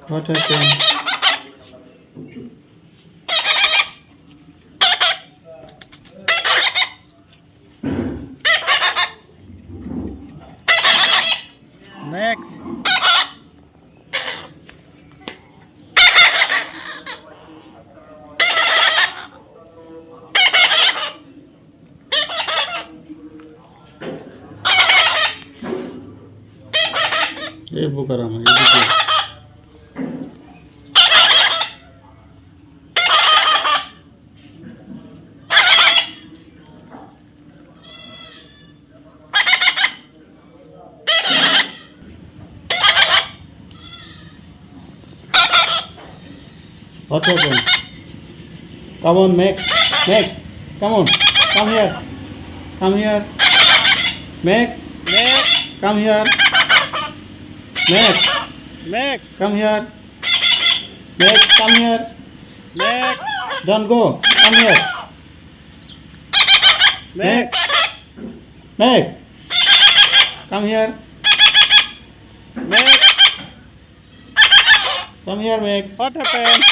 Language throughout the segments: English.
What happened? Next. এই বোকারাম এদিকে What happened? Come on, Max. Max, come on. Come here. Come here. Max, Next. come here. Max, Next. come here. Max, come here. Next. Don't go. Come here. Max. Next. Max. Come here. Next. Come here, Max. What happened?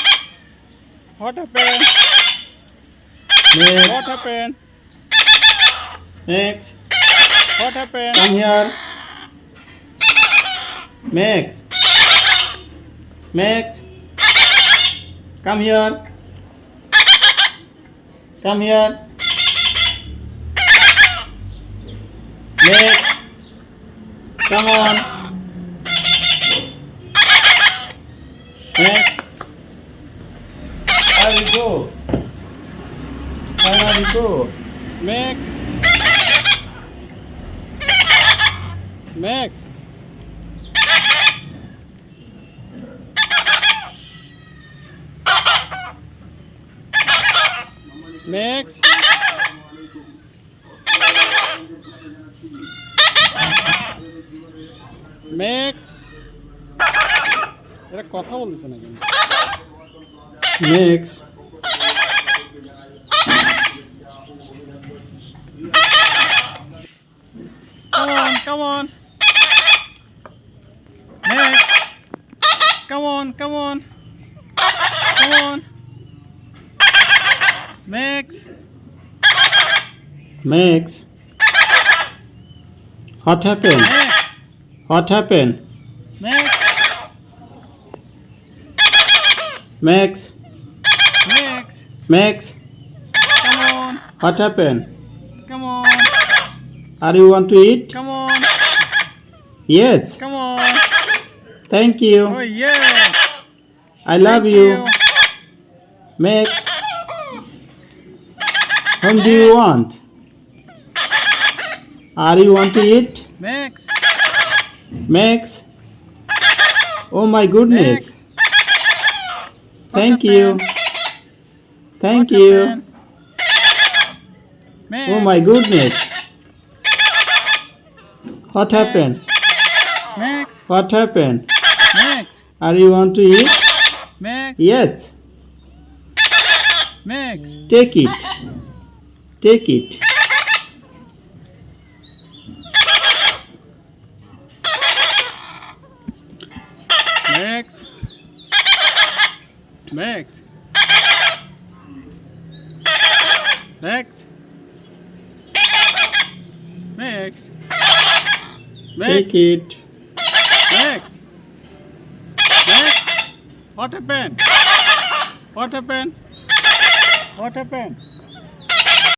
What happened? Max. What happened? Max. What happened? Come here. Max. Max. Come here. Come here. Max. Come on. Max. Where you go? Where are you go? Max. Max. Max. Max. এরা কথা বলতেছে না কেন? Max. Come on, come on. Next. Come on, come on. Come on. Max. Max. What happened? Max. What happened? Max. Max. Max. Max. Come on. What happened? Come on. Are you want to eat? Come on. Yes. Come on. Thank you. Oh yeah. I love Thank you. Max. Whom do you want? Are you want to eat? Max. Max. Oh my goodness. Max. Thank What you. happened? Thank What you. happened? Max. Oh my goodness. What happened? Max. What happened? Max. Are you want to eat? Max. Yes. Max. Take it. Take it. Max. Max. Max. Max. Max. Take it. Max. Max. What happened? What happened? What happened?